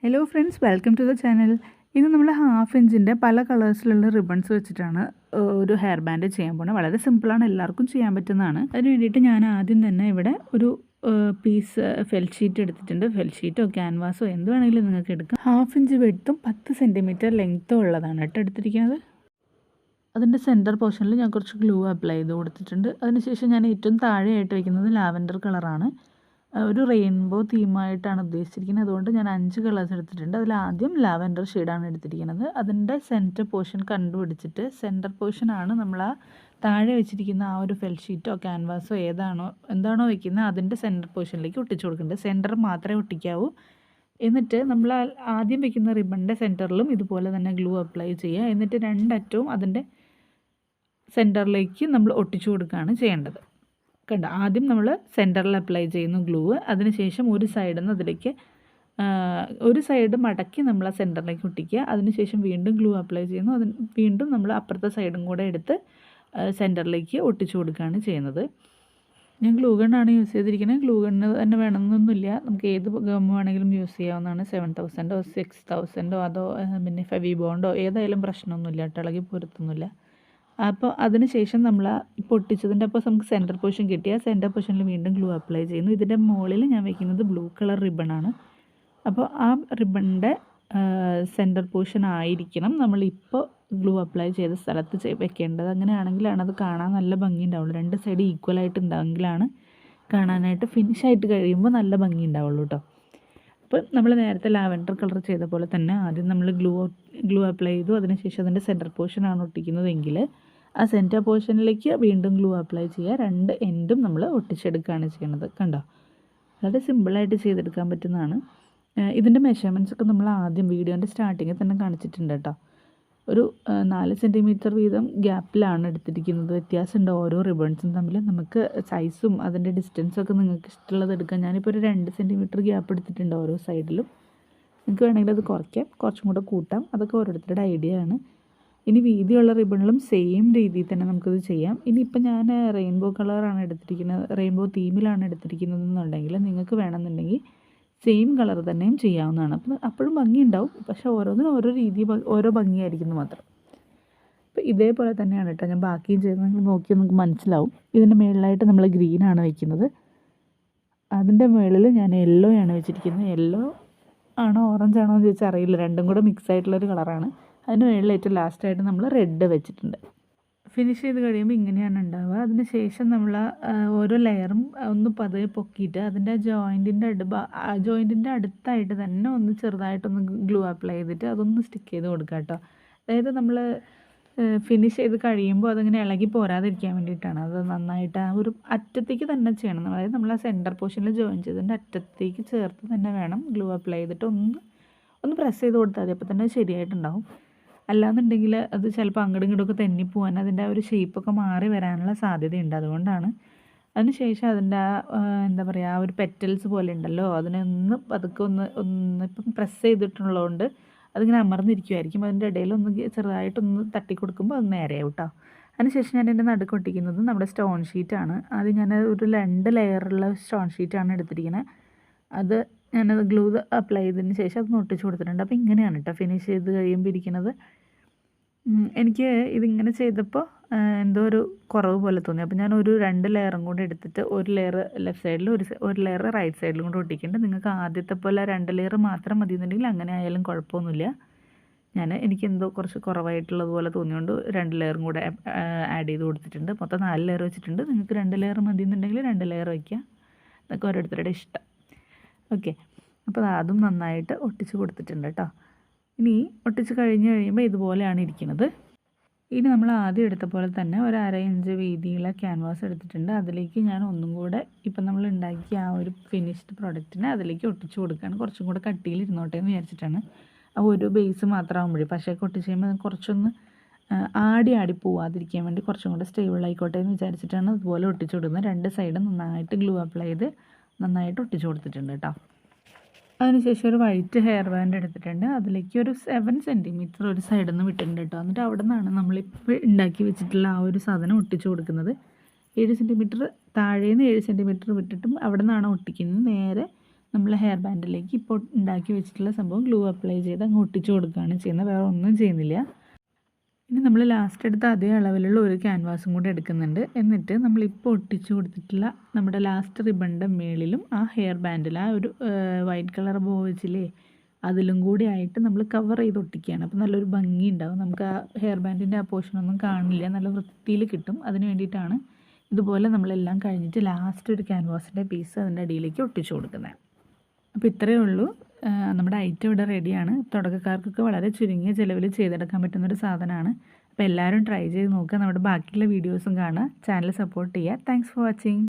Hello friends, welcome to the channel. ഇന്ന് നമ്മൾ half ഇഞ്ചിൻ്റെ പല കളേഴ്സിലുള്ള റിബൺസ് വെച്ചിട്ടാണ് ഒരു ഹെയർ ബാൻഡ് ചെയ്യാൻ പോകുന്നത്. വളരെ സിമ്പിളാണ്, എല്ലാവർക്കും ചെയ്യാൻ പറ്റുന്നതാണ്. അതിന് വേണ്ടിയിട്ട് ഞാൻ ആദ്യം തന്നെ ഇവിടെ ഒരു പീസ് ഫെൽ ഷീറ്റ് എടുത്തിട്ടുണ്ട്. ഫെൽ ഷീറ്റോ ക്യാൻവാസോ എന്ത് വേണമെങ്കിലും നിങ്ങൾക്ക് എടുക്കാം. ഹാഫ് ഇഞ്ച് വെട്ടും 10 സെൻറ്റിമീറ്റർ ലെങ്ത്തും ഉള്ളതാണ് കേട്ടോ എടുത്തിരിക്കുന്നത്. അതിൻ്റെ സെൻറ്റർ പോർഷനിൽ ഞാൻ കുറച്ച് ഗ്ലൂ അപ്ലൈ ചെയ്ത് കൊടുത്തിട്ടുണ്ട്. അതിനുശേഷം ഞാൻ ഏറ്റവും താഴെയായിട്ട് വയ്ക്കുന്നത് ലാവൻഡർ കളറാണ്. ഒരു റെയിൻബോ തീമായിട്ടാണ് ഉദ്ദേശിച്ചിരിക്കുന്നത്. അതുകൊണ്ട് ഞാൻ 5 കളേഴ്സ് എടുത്തിട്ടുണ്ട്. അതിലാദ്യം ലാവൻഡർ ഷെയ്ഡാണ് എടുത്തിരിക്കുന്നത്. അതിൻ്റെ സെൻറ്റർ പോർഷൻ കണ്ടുപിടിച്ചിട്ട് സെൻറ്റർ പോർഷനാണ് നമ്മൾ ആ താഴെ വെച്ചിരിക്കുന്ന ആ ഒരു ഫെൽ ഷീറ്റോ ക്യാൻവാസോ എന്താണോ വയ്ക്കുന്നത് അതിൻ്റെ സെൻറ്റർ പോർഷനിലേക്ക് ഒട്ടിച്ചു കൊടുക്കേണ്ടത്. സെൻറ്റർ മാത്രമേ ഒട്ടിക്കാവൂ. എന്നിട്ട് നമ്മൾ ആദ്യം വയ്ക്കുന്ന റിബണിൻ്റെ സെൻറ്ററിലും ഇതുപോലെ തന്നെ ഗ്ലൂ അപ്ലൈ ചെയ്യുക. എന്നിട്ട് രണ്ടറ്റവും അതിൻ്റെ സെൻറ്ററിലേക്ക് നമ്മൾ ഒട്ടിച്ചു കൊടുക്കുകയാണ് ചെയ്യേണ്ടത്. കണ്ട, ആദ്യം നമ്മൾ സെൻറ്ററിൽ അപ്ലൈ ചെയ്യുന്നു ഗ്ലൂ. അതിനുശേഷം ഒരു സൈഡിൽ നിന്ന് അതിലേക്ക് ഒരു സൈഡ് മടക്കി നമ്മൾ ആ സെൻറ്ററിലേക്ക് ഒട്ടിക്കുക. അതിനുശേഷം വീണ്ടും ഗ്ലൂ അപ്ലൈ ചെയ്യുന്നു. വീണ്ടും നമ്മൾ അപ്പുറത്തെ സൈഡും കൂടെ എടുത്ത് സെൻറ്ററിലേക്ക് ഒട്ടിച്ചു കൊടുക്കുകയാണ് ചെയ്യുന്നത്. ഞാൻ ഗ്ലൂ ഗണ്ണാണ് യൂസ് ചെയ്തിരിക്കുന്നത്. ഗ്ലൂ ഗണ്ണ് തന്നെ വേണമെന്നൊന്നുമില്ല, നമുക്ക് ഏത് ഗം വേണമെങ്കിലും യൂസ് ചെയ്യാവുന്നതാണ്. 7000 6000 അതോ പിന്നെ ഫെവി ബോണ്ടോ ഏതായാലും പ്രശ്നമൊന്നുമില്ല കേട്ടോ, ഇളകി പോരത്തൊന്നുമില്ല. അപ്പോൾ അതിന് ശേഷം നമ്മൾ പൊട്ടിച്ചതിൻ്റെ അപ്പോൾ നമുക്ക് സെൻറ്റർ പോർഷൻ കിട്ടി. ആ സെൻറ്റർ പോർഷനിൽ വീണ്ടും ഗ്ലൂ അപ്ലൈ ചെയ്യുന്നു. ഇതിൻ്റെ മുകളിൽ ഞാൻ വയ്ക്കുന്നത് ബ്ലൂ കളർ റിബണാണ്. അപ്പോൾ ആ റിബണിൻ്റെ സെൻറ്റർ പോർഷൻ ആയിരിക്കണം നമ്മളിപ്പോൾ ഗ്ലൂ അപ്ലൈ ചെയ്ത സ്ഥലത്ത് വെക്കേണ്ടത്. അങ്ങനെയാണെങ്കിലാണ് അത് കാണാൻ നല്ല ഭംഗി ഉണ്ടാവുള്ളൂ. രണ്ട് സൈഡ് ഈക്വലായിട്ട് ഉണ്ടാവുമെങ്കിലാണ് കാണാനായിട്ട് ഫിനിഷായിട്ട് കഴിയുമ്പോൾ നല്ല ഭംഗി ഉണ്ടാവുള്ളൂ കേട്ടോ. അപ്പോൾ നമ്മൾ നേരത്തെ ലാവൻഡർ കളർ ചെയ്ത പോലെ തന്നെ ആദ്യം നമ്മൾ ഗ്ലൂ അപ്ലൈ ചെയ്തു. അതിനുശേഷം അതിൻ്റെ സെൻറ്റർ പോർഷനാണ് ഒട്ടിക്കുന്നതെങ്കിൽ ആ സെൻറ്റർ പോർഷനിലേക്ക് വീണ്ടും ഗ്ലൂ അപ്ലൈ ചെയ്യുക. രണ്ട് എൻഡും നമ്മൾ ഒട്ടിച്ചെടുക്കുകയാണ് ചെയ്യുന്നത്. കണ്ടോ, വളരെ സിമ്പിളായിട്ട് ചെയ്തെടുക്കാൻ പറ്റുന്നതാണ്. ഇതിൻ്റെ മെഷർമെൻറ്റ്സ് ഒക്കെ നമ്മൾ ആദ്യം വീഡിയോൻ്റെ സ്റ്റാർട്ടിങ്ങിൽ തന്നെ കാണിച്ചിട്ടുണ്ട് കേട്ടോ. ഒരു 4 സെൻറ്റിമീറ്റർ വീതം ഗ്യാപ്പിലാണ് എടുത്തിരിക്കുന്നത്. വ്യത്യാസമുണ്ട് ഓരോ റിബൺസും തമ്മിൽ. നമുക്ക് സൈസും അതിൻ്റെ ഡിസ്റ്റൻസും ഒക്കെ നിങ്ങൾക്ക് ഇഷ്ടമുള്ളത് എടുക്കാം. ഞാനിപ്പോൾ ഒരു 2 സെൻറ്റിമീറ്റർ ഗ്യാപ്പ് എടുത്തിട്ടുണ്ട് ഓരോ സൈഡിലും. നിങ്ങൾക്ക് വേണമെങ്കിൽ അത് കുറയ്ക്കാം, കുറച്ചും കൂടെ കൂട്ടാം. അതൊക്കെ ഓരോരുത്തരുടെ ഐഡിയ ആണ്. ഇനി വീതിയുള്ള റിബണിലും സെയിം രീതിയിൽ തന്നെ നമുക്കത് ചെയ്യാം. ഇനിയിപ്പോൾ ഞാൻ റെയിൻബോ കളറാണ് എടുത്തിരിക്കുന്നത്, റെയിൻബോ തീമിലാണ് എടുത്തിരിക്കുന്നതെന്നുണ്ടെങ്കിൽ നിങ്ങൾക്ക് വേണമെന്നുണ്ടെങ്കിൽ സെയിം കളർ തന്നെയും ചെയ്യാവുന്നതാണ്. അപ്പോഴും ഭംഗി ഉണ്ടാവും, പക്ഷേ ഓരോന്നിനും ഓരോ രീതി, ഓരോ ഭംഗിയായിരിക്കുന്നു മാത്രം. അപ്പോൾ ഇതേപോലെ തന്നെയാണ് കേട്ടോ ഞാൻ ബാക്കിയും ചെയ്യുന്നത്. നിങ്ങൾ നോക്കിയാൽ നിങ്ങൾക്ക് മനസ്സിലാവും. ഇതിൻ്റെ മുകളിലായിട്ട് നമ്മൾ ഗ്രീനാണ് വയ്ക്കുന്നത്. അതിൻ്റെ മുകളിൽ ഞാൻ യെല്ലോ ആണ് വെച്ചിരിക്കുന്നത്. യെല്ലോ ആണോ ഓറഞ്ച് ആണോ എന്ന് ചോദിച്ചാൽ അറിയില്ല, രണ്ടും കൂടെ മിക്സ് ആയിട്ടുള്ളൊരു കളറാണ്. അതിന് മുകളിൽ ഏറ്റവും ലാസ്റ്റായിട്ട് നമ്മൾ റെഡ് വെച്ചിട്ടുണ്ട്. ഫിനിഷ് ചെയ്ത് കഴിയുമ്പോൾ ഇങ്ങനെയാണ് ഉണ്ടാവുക. അതിന് ശേഷം നമ്മൾ ഓരോ ലെയറും ഒന്ന് പതുക്കെ പൊക്കിയിട്ട് അതിൻ്റെ ജോയിൻറ്റിൻ്റെ അടുത്തായിട്ട് തന്നെ ഒന്ന് ചെറുതായിട്ടൊന്ന് ഗ്ലൂ അപ്ലൈ ചെയ്തിട്ട് അതൊന്ന് സ്റ്റിക്ക് ചെയ്ത് കൊടുക്കുക കേട്ടോ. അതായത് നമ്മൾ ഫിനിഷ് ചെയ്ത് കഴിയുമ്പോൾ അതിങ്ങനെ ഇളകി പോരാതിരിക്കാൻ വേണ്ടിയിട്ടാണ്. അത് നന്നായിട്ട് ആ ഒരു അറ്റത്തേക്ക് തന്നെ ചെയ്യണം. അതായത് നമ്മൾ ആ സെൻറ്റർ പോർഷനിൽ ജോയിൻ ചെയ്തതിൻ്റെ അറ്റത്തേക്ക് ചേർത്ത് തന്നെ വേണം ഗ്ലൂ അപ്ലൈ ചെയ്തിട്ട് ഒന്ന് പ്രസ് ചെയ്ത് കൊടുത്താൽ മതി. അപ്പോൾ തന്നെ ശരിയായിട്ടുണ്ടാവും. അല്ലാന്നുണ്ടെങ്കിൽ അത് ചിലപ്പോൾ അങ്ങോട്ടും ഇങ്ങോട്ടൊക്കെ തെന്നിപ്പോവാൻ അതിൻ്റെ ആ ഒരു ഷേപ്പൊക്കെ മാറി വരാനുള്ള സാധ്യതയുണ്ട്. അതുകൊണ്ടാണ്. അതിനുശേഷം അതിൻ്റെ എന്താ പറയുക, ആ ഒരു പെറ്റൽസ് പോലെ ഉണ്ടല്ലോ, അതിനെ പതുക്കെ ഇപ്പം പ്രസ് ചെയ്തിട്ടുള്ളതുകൊണ്ട് അതിങ്ങനെ അമർന്നിരിക്കുമായിരിക്കും. അതിൻ്റെ ഇടയിൽ ചെറുതായിട്ടൊന്ന് തട്ടി കൊടുക്കുമ്പോൾ അത് നേരെയാവും കേട്ടോ. അതിനുശേഷം ഞാൻ എൻ്റെ നടുക്ക് ഒട്ടിക്കുന്നത് നമ്മുടെ സ്റ്റോൺ ഷീറ്റാണ്. ആദ്യം ഞാൻ ഒരു 2 ലെയറുള്ള സ്റ്റോൺ ഷീറ്റാണ് എടുത്തിരിക്കുന്നത്. അത് ഞാനത് ഗ്ലൂ അപ്ലൈ ചെയ്തതിന് ശേഷം അതൊന്ന് ഒട്ടിച്ച് കൊടുത്തിട്ടുണ്ട്. അപ്പോൾ ഇങ്ങനെയാണ് കേട്ടോ ഫിനിഷ് ചെയ്ത് കഴിയുമ്പോൾ ഇരിക്കുന്നത്. എനിക്ക് ഇതിങ്ങനെ ചെയ്തപ്പോൾ എന്തോ ഒരു കുറവ് പോലെ തോന്നി. അപ്പോൾ ഞാൻ ഒരു 2 ലെയറും കൂടെ എടുത്തിട്ട് ഒരു ലെയർ ലെഫ്റ്റ് സൈഡിലും ഒരു ലെയർ റൈറ്റ് സൈഡിലും കൂടെ ഒട്ടിക്കുന്നുണ്ട്. നിങ്ങൾക്ക് ആദ്യത്തെ പോലെ 2 ലെയർ മാത്രം മതി എന്നുണ്ടെങ്കിൽ അങ്ങനെ ആയാലും കുഴപ്പമൊന്നുമില്ല. എനിക്ക് എന്തോ കുറച്ച് കുറവായിട്ടുള്ളതുപോലെ തോന്നിയുകൊണ്ട് 2 ലെയറും കൂടെ ആഡ് ചെയ്ത് കൊടുത്തിട്ടുണ്ട്. മൊത്തം 4 ലെയർ വെച്ചിട്ടുണ്ട്. നിങ്ങൾക്ക് 2 ലെയർ മതി എന്നുണ്ടെങ്കിൽ 2 ലെയർ വയ്ക്കുക. അതൊക്കെ ഓരോരുത്തരുടെ ഇഷ്ടം. ഓക്കെ, അപ്പോൾ അതും നന്നായിട്ട് ഒട്ടിച്ച് കൊടുത്തിട്ടുണ്ട് കേട്ടോ. ഇനി ഒട്ടിച്ച് കഴിയുമ്പോൾ ഇതുപോലെയാണ് ഇരിക്കുന്നത്. ഇനി നമ്മൾ ആദ്യം എടുത്ത പോലെ തന്നെ ഒരു 1/2 ഇഞ്ച് വീതിയുള്ള ക്യാൻവാസ് എടുത്തിട്ടുണ്ട്. അതിലേക്ക് ഞാൻ ഒന്നും കൂടെ ഇപ്പം നമ്മൾ ഉണ്ടാക്കിയ ആ ഒരു ഫിനിഷ്ഡ് പ്രൊഡക്റ്റിനെ അതിലേക്ക് ഒട്ടിച്ച് കൊടുക്കുകയാണ്. കുറച്ചും കൂടെ കട്ടിയിൽ ഇരുന്നോട്ടെ എന്ന് വിചാരിച്ചിട്ടാണ്. ആ ഒരു ബേസ് മാത്രമാകുമ്പോഴേ പശയൊക്കെ ഒട്ടിച്ച് കഴിയുമ്പോൾ കുറച്ചൊന്ന് ആടി പോവാതിരിക്കാൻ വേണ്ടി കുറച്ചും കൂടെ സ്റ്റേബിൾ ആയിക്കോട്ടെ എന്ന് വിചാരിച്ചിട്ടാണ് അതുപോലെ ഒട്ടിച്ച് കൊടുക്കുന്നത്. 2 സൈഡും നന്നായിട്ട് ഗ്ലൂ അപ്ലൈ ചെയ്ത് നന്നായിട്ട് ഒട്ടിച്ച് കൊടുത്തിട്ടുണ്ട് കേട്ടോ. അതിനുശേഷം ഒരു വൈറ്റ് ഹെയർ ബാൻഡ് എടുത്തിട്ടുണ്ട്. അതിലേക്ക് ഒരു 7 സെൻറ്റിമീറ്റർ ഒരു സൈഡിൽ നിന്ന് വിട്ടിട്ടുണ്ട് കേട്ടോ. എന്നിട്ട് അവിടെ നിന്നാണ് നമ്മളിപ്പോൾ ഉണ്ടാക്കി വെച്ചിട്ടുള്ള ആ ഒരു സാധനം ഒട്ടിച്ച് കൊടുക്കുന്നത്. 7 സെൻറ്റിമീറ്റർ താഴേന്ന് 7 സെൻറ്റിമീറ്റർ വിട്ടിട്ടും അവിടെ നിന്നാണ് ഒട്ടിക്കുന്നത്. നേരെ നമ്മൾ ഹെയർ ബാൻഡിലേക്ക് ഇപ്പോൾ ഉണ്ടാക്കി വെച്ചിട്ടുള്ള സംഭവം ഗ്ലൂ അപ്ലൈ ചെയ്ത് അങ്ങ് ഒട്ടിച്ചു കൊടുക്കുകയാണ് ചെയ്യുന്നത്, വേറെ ഒന്നും ചെയ്യുന്നില്ല. ഇനി നമ്മൾ ലാസ്റ്റ് എടുത്ത അതേ അളവിലുള്ള ഒരു ക്യാൻവാസും കൂടി എടുക്കുന്നുണ്ട്. എന്നിട്ട് നമ്മളിപ്പോൾ ഒട്ടിച്ചു കൊടുത്തിട്ടുള്ള നമ്മുടെ ലാസ്റ്റ് റിബണിൻ്റെ മേളിലും ആ ഹെയർ ബാൻഡിൽ ആ ഒരു വൈറ്റ് കളർ ബോ വെച്ചില്ലേ അതിലും കൂടി ആയിട്ട് നമ്മൾ കവർ ചെയ്ത് ഒട്ടിക്കുകയാണ്. അപ്പോൾ നല്ലൊരു ഭംഗി ഉണ്ടാവും, നമുക്ക് ആ ഹെയർ ബാൻഡിൻ്റെ ആ പോർഷനൊന്നും കാണില്ല, നല്ല വൃത്തിയിൽ കിട്ടും. അതിന് വേണ്ടിയിട്ടാണ് ഇതുപോലെ നമ്മളെല്ലാം കഴിഞ്ഞിട്ട് ലാസ്റ്റ് ഒരു ക്യാൻവാസിൻ്റെ പീസ് അതിൻ്റെ അടിയിലേക്ക് ഒട്ടിച്ചു കൊടുക്കുന്നത്. അപ്പോൾ ഇത്രയേ ഉള്ളൂ, നമ്മുടെ ഐറ്റം ഇവിടെ റെഡിയാണ്. തുടക്കക്കാർക്കൊക്കെ വളരെ ചുരുങ്ങിയ ചിലവിൽ ചെയ്തെടുക്കാൻ പറ്റുന്നൊരു സാധനമാണ്. അപ്പോൾ എല്ലാവരും ട്രൈ ചെയ്ത് നോക്കുക. നമ്മുടെ ബാക്കിയുള്ള വീഡിയോസും കാണുക, ചാനൽ സപ്പോർട്ട് ചെയ്യുക. Thanks for watching.